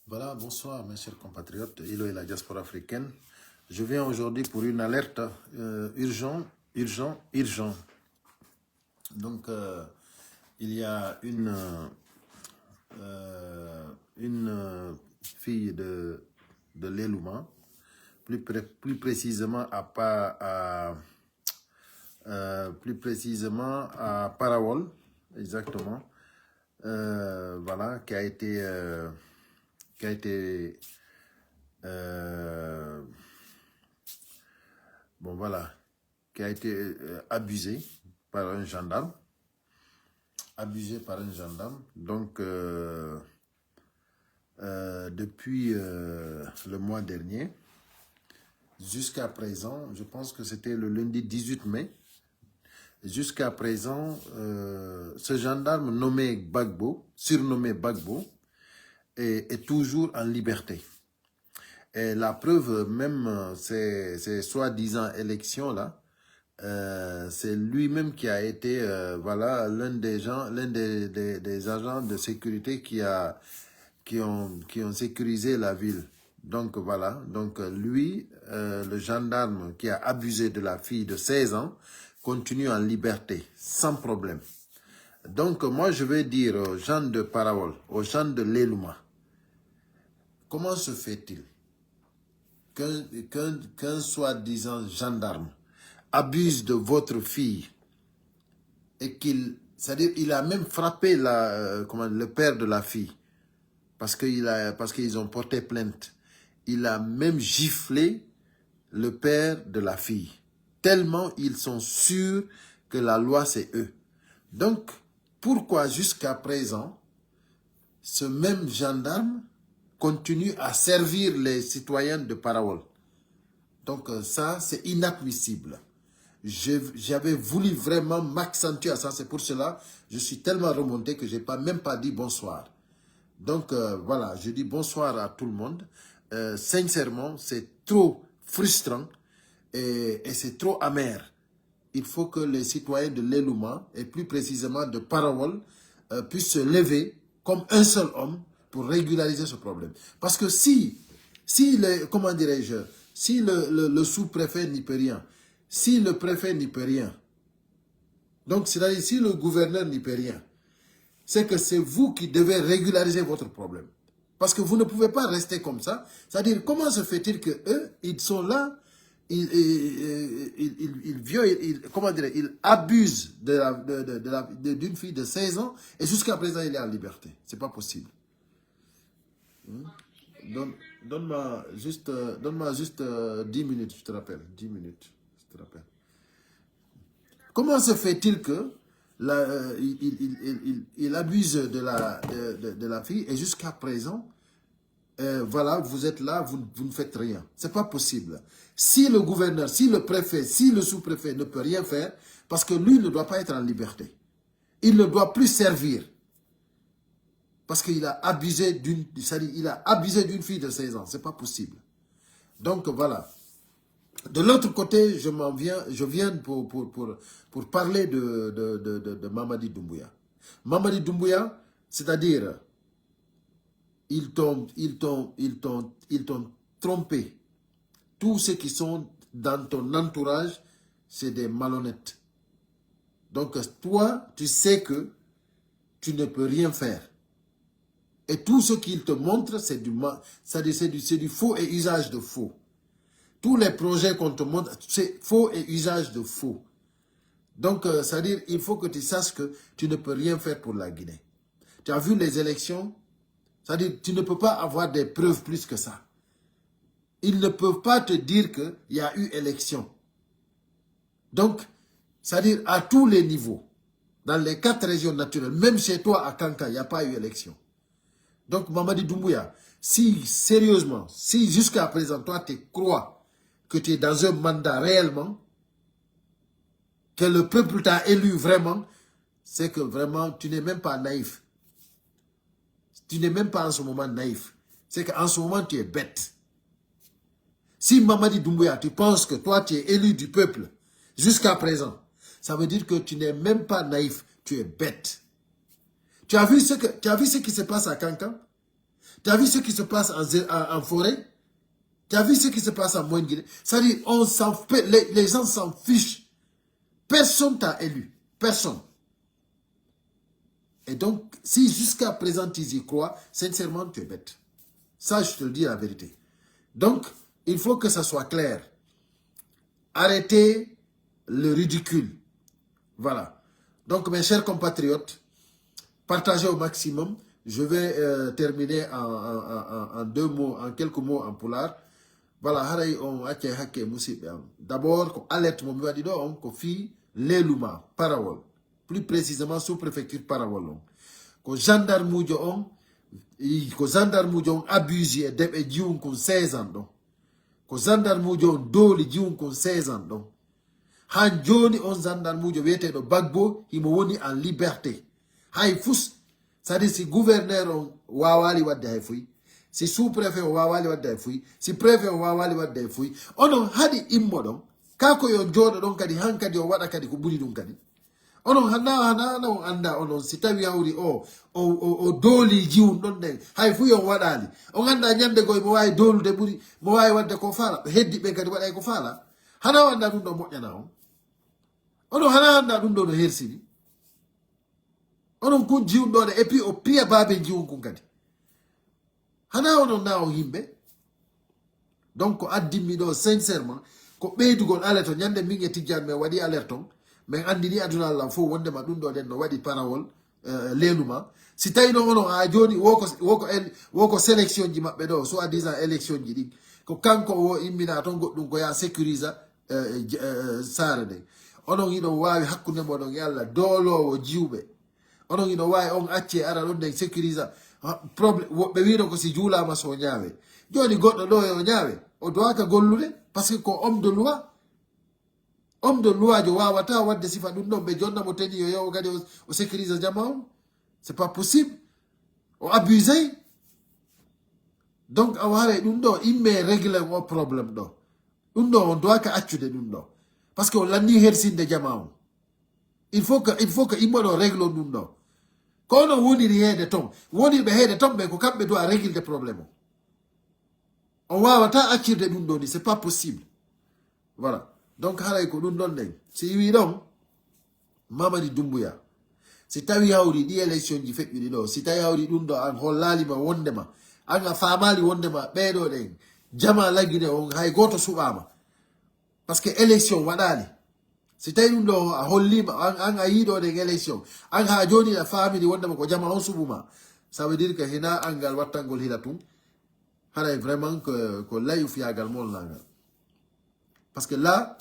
Voilà, bonsoir mes chers compatriotes, Ilo et la diaspora africaine. Je viens aujourd'hui pour une alerte urgent. Donc, il y a une fille de l'Elouma, plus précisément à Parawol, exactement. Voilà, qui a été bon voilà, qui a été abusé par un gendarme, Donc, depuis le mois dernier, jusqu'à présent, je pense que c'était le lundi 18 mai, jusqu'à présent, ce gendarme surnommé Gbagbo, est toujours en liberté. Et la preuve, même ces soi-disant élections-là, c'est lui-même qui a été voilà, l'un des agents de sécurité qui ont sécurisé la ville. Donc voilà, donc lui, le gendarme qui a abusé de la fille de 16 ans, continue en liberté, sans problème. Donc moi je vais dire aux gens de Parawol, aux gens de l'Elouma, comment se fait-il qu'un soi-disant gendarme abuse de votre fille et c'est-à-dire il a même frappé le père de la fille parce qu'ils ont porté plainte. Il a même giflé le père de la fille, tellement ils sont sûrs que la loi c'est eux. Donc, pourquoi jusqu'à présent, ce même gendarme continue à servir les citoyens de Parawol? Donc ça, c'est inadmissible. J'avais voulu vraiment m'accentuer à ça. C'est pour cela je suis tellement remonté que je n'ai même pas dit bonsoir. Donc voilà, je dis bonsoir à tout le monde. Sincèrement, c'est trop frustrant et c'est trop amer. Il faut que les citoyens de l'Elouma, et plus précisément de Parawol, puissent se lever comme un seul homme pour régulariser ce problème. Parce que si comment dirais-je, si le sous-préfet n'y peut rien, si le préfet n'y peut rien, donc c'est-à-dire si le gouverneur n'y peut rien, c'est que c'est vous qui devez régulariser votre problème. Parce que vous ne pouvez pas rester comme ça. C'est-à-dire, comment se fait-il qu'eux, ils sont là, ils abusent d'une fille de 16 ans et jusqu'à présent, il est en liberté. C'est pas possible. Donne-moi juste 10 minutes, je te rappelle. 10 minutes, je te rappelle. Comment se fait-il que il abuse de la fille et jusqu'à présent, voilà, vous êtes là, vous ne faites rien. C'est pas possible. Si le gouverneur, si le préfet, si le sous-préfet ne peut rien faire, parce que lui ne doit pas être en liberté. Il ne doit plus servir. Parce qu'il a abusé d'une fille de 16 ans. C'est pas possible. Donc voilà. De l'autre côté, je viens pour parler de Mamadi Doumbouya. Mamadi Doumbouya, c'est-à-dire, ils t'ont trompé. Tous ceux qui sont dans ton entourage, c'est des malhonnêtes. Donc toi, tu sais que tu ne peux rien faire. Et tout ce qu'ils te montrent, c'est du faux et usage de faux. Tous les projets qu'on te montre, c'est faux et usage de faux. Donc, c'est-à-dire, il faut que tu saches que tu ne peux rien faire pour la Guinée. Tu as vu les élections? C'est-à-dire, tu ne peux pas avoir des preuves plus que ça. Ils ne peuvent pas te dire qu'il y a eu élection. Donc, c'est-à-dire, à tous les niveaux, dans les 4 régions naturelles, même chez toi à Kanka, il n'y a pas eu élection. Donc, Mamadi Doumbouya, si sérieusement, si jusqu'à présent, toi, tu crois que tu es dans un mandat réellement, que le peuple t'a élu vraiment, c'est que vraiment, tu n'es même pas naïf. Tu n'es même pas en ce moment naïf. C'est qu'en ce moment, tu es bête. Si Mamadi Doumbouya, tu penses que toi, tu es élu du peuple jusqu'à présent, ça veut dire que tu n'es même pas naïf, tu es bête. Tu as vu ce qui se passe à Kankan? Tu as vu ce qui se passe en forêt? Tu as vu ce qui se passe en Moyen-Guinée? C'est-à-dire, les gens s'en fichent. Personne t'a élu. Personne. Et donc, si jusqu'à présent tu y crois, sincèrement, tu es bête. Ça, je te le dis la vérité. Donc, il faut que ça soit clair. Arrêtez le ridicule. Voilà. Donc, mes chers compatriotes, partagez au maximum. Je vais terminer en deux mots, en quelques mots en poulard. Voilà, haray on acce hakke musidɓe am. D'abord, ko alerte mo mi waɗi ɗo on ko fi leluma Parawol. Plus précisément sous-préfecture Parawol on. Ko gendarme ujo on, abuse e deɓe jiwum kon 16 ans ɗon. Ko gendarme ujo on dooli jiwum kon 16 ans ɗon. Han joni on gendarme ujo wiyeteɗo Bagbo himo woni en liberté. Hay fus, c'est-à-dire si gouverneur on wawali wadde hay fuy, si sous-préfet o wawali wadde hay fuy, si préfet o wawali wadde hay fuy, onon haɗi immo ɗon, kako yo jooɗo ɗon kadi han kadi o waɗa kadi ko ɓuri ɗum kadi. Onon hana on anda onon si tawi hawri o dooli jiwum ɗon nden hay fuy on waɗali. On anda ñande goye mo wawi doolude ɓuri, mo wawi wadde ko faala. Heddi ɓen kadi waɗay ko faala. Hana o anda ɗum ɗo moƴƴana on. Onon hana anda ɗum ɗo no hersini. Onon kun jiwum ɗone et puis o piya baabe jiwum kun kadi. Hana onon na o yimɓe. Donc ko addimmi ɗo sincèrement ko ɓeydugol alerte on. Ñande min e tijjani men waɗi alerte on. Men andini aduna Allah fof wondema ɗum ɗo ɗen no waɗi Parawol leluma. Si tawi no onon ha joni woko sélection ji maɓɓe ɗo soit disant élection ji ɗin ko kanko o immina toon goɗɗum ko ya sécurisa saare nde. Onon iɗon wawi hakkude moɗon e Allah doolowo jiwɓe. Onon ino wawi on acce ara ɗon nden sécurisa probléme. Woɓɓe wino ko si juulama so ñaawe. Joni goɗɗo ɗo e o ñaawe o dowaka gollude par ce que ko homme de loi. Homme de loi jo wawata wadde sifa ɗum ɗon ɓe jonna mo teni yo yewo kadi o sécurisa jama on. C'est pas possible. O abusey. Donc a ware ɗum ɗo imme régle o probléme ɗo. Ɗum ɗo on dowaka accude ɗum ɗo par ce que o lanni hersinde jama on. Il faut que immoɗo règle on ɗum ɗo. Ko onon woniri heede ton, wonirɓe heede ton ɓe ko kamɓe doit régilde probléme o. On wawata accirde ɗum ɗo ni, c'est pas possible. Voilà. Donc haray ko ɗum ɗon nden. Si wi ɗon Mamadi Doumbouya, si tawi hawri ɗi élection ji feƴƴuɗi ɗo, si tawi hawri ɗum ɗo an hollalima wondema, an a famali wondema ɓeɗo ɗen jama laggine on hay goto suɓama. Parce que élection waɗali. Si tawi ɗum ɗo a hollima an a yiɗo ɗen élection, an ha joni a famini wondema ko jama on suɓuma, ça veut dire que hina angal wattangol hila tum haray vraiment ko layu fiyagal molnagal. Parce que là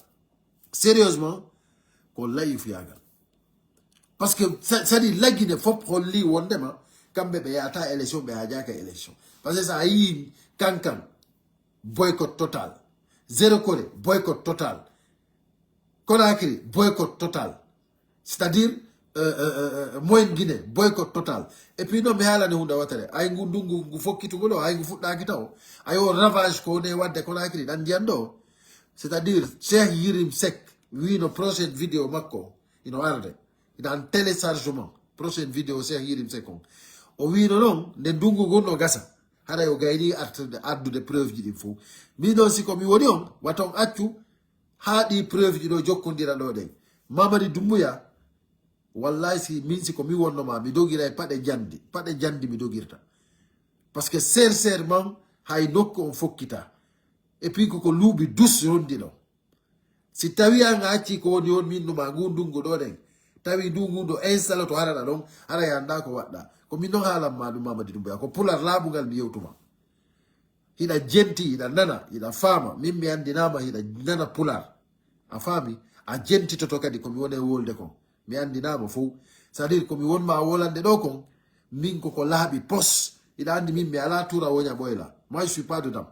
sérieusement ko layu fiyagal. Parce que c'est-à-dire laggine fop holli wondema kamɓe ɓe yata élection ɓe hajaka élection. Parce que ça yi kankan boycott total, zéro Corée boycott total, Conakry boycott total, c'est-à-dire Moyen-Guinée boycott total. Et puis non mi haalani hunde watere ay ngu ndungu ngu fokkitugo ɗo ay ngu fuɗɗaki taw ayo ravage ko ne wadde Conakry ɗan ndiyan ɗo. C'est-à-dire Cheikh Yérim Seck wino prochaine vidéo makko ino arde ina en téléchargement prochaine vidéo Cheikh Yérim Seck on o wino noon nde ndungu gonno gasa haɗa o gayni addude preuve ji ɗin fof. Min noon siko mi woni on waton accu ha ɗi preuve ji ɗo jokkodira ɗo ɗen. Mamadi Doumbouya wallahi si min siko mi wonnoma mi dogiray paɗe jandi mi dogirta. Parce que sincèrement hay nokku on fokkita. Et puis koko luuɓi dus rondi ɗo. Si tawi an a acci ko woni on min numa ngu ndungu ɗo ɗen tawi ndungu ɗo installe to haraɗa ɗon hara yanda ko waɗɗa. Ko min noon haalanma ɗum Mamadi Doumbouya ko pular laaɓugal mi yewtuma. Hiɗa jenti hiɗa nana hiɗa faama min mi andinama hiɗa nana pular. A faami a jentitoto kadi komi woni e wolde kon mi andinama fof. C'est à dire komi wonma wolande ɗo kon min koko laaɓi pos. Hiɗa andi min mi ala tura woña ɓoyla. Moi je suis pas dedans.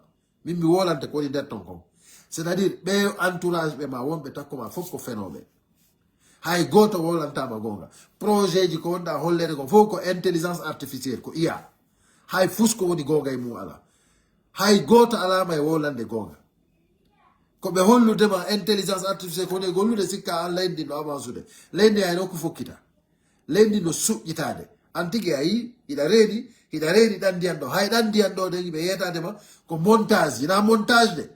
Min mi wolante ko woni nder ton kon. C'est à dire ɓe entourage ɓe ma wonɓe takkoma fof ko fenoɓe. Hay goto wolantama gonga. Projet ji ko wonɗa hollede kon fof ko intelligence artificielle ko IA. Hay fus ko woni gonga e mum ala. Hay goto alama e wolande gonga. Ko ɓe holludema intelligence artificielle ko woni gollude sikka an leydi no avancude. Leydi hay nokku fokkita. Leydi no suƴƴitade. An tigi a yi hiɗa reedi hiɗa reeni ɗan ndiyan ɗo hay ɗan ndiyan ɗo de yimɓe yetadema ko montage ina montage de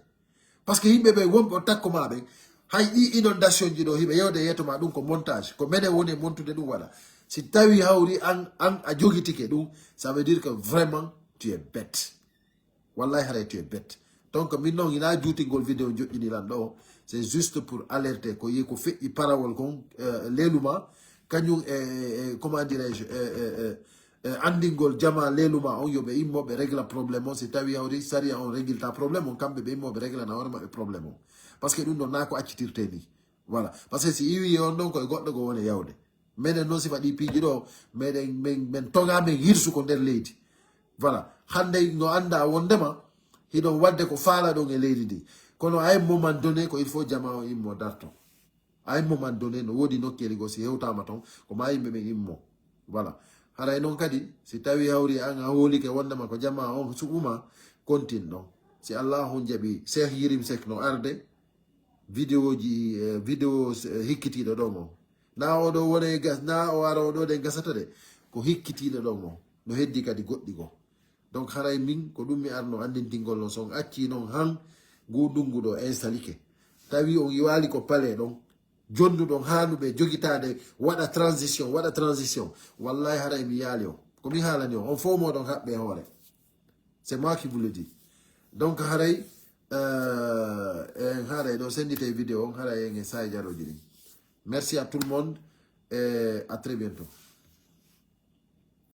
par ce que yimɓe ɓe wonɓe o takko ma ɓen hay ɗi inondation ji ɗo hiɓe yewde yetoma ɗum ko montage ko mene woni montude ɗum waɗa si tawi hawri an a jogitike ɗum ça veut dire que vraiment tu es bête wallahi haray tu es bête donc min noon ina juutingol vidéo joƴƴiniran ɗo c'est juste pour alerter ko yi ko feƴƴi parawol kon leluma kañum comment dirais-je andingol jama leluma on yoɓe immoɓe régla probléme on si tawi hawri saria on régleta probléme on kamɓe ɓe immoɓe réglana hoore maɓɓe probléme on par ce que ɗum ɗon na ko accitirte ni voilà par ce que si iwi on ɗon koye goɗɗo go woni yawde minen noon sifa ɗi piiji ɗo meɗen min toga min hirsu ko nder leydi voilà hande no anda wondema hiɗon wadde ko faala ɗon e leydi ndi kono ay moment donné ko il faut jama o immo darto ay moment donné no woodi nokkeli go si hewtama ton ko ma yimɓe ɓe immo voilà haray noon kadi si tawi hawri an a hoolike wondema ko jama on suɓuma continue ɗon si allahu jaɓi Cheikh Yérim Seck no arde vidéo ji vidéo hikkitiɗo ɗo mo na oɗo wone gas na o ara oɗo ɗe gasata de ko hikkitiɗo ɗo mo no heddi kadi goɗɗi go donc haray min ko ɗum mi arno andintingol noon son acci noon han ngu ndungu ɗo installike tawi on yiwali ko pale ɗon jonnuɗon hanuɓe jogitade waɗa transition wallahi haray mi yaali o komi haalani on fo moɗon haɓɓe hoore c'est moi qui vous le dis donc haray en haray ɗo sendite vidéo on haray en e saye jaroji ɗin merci à tout le monde et à très bientôt.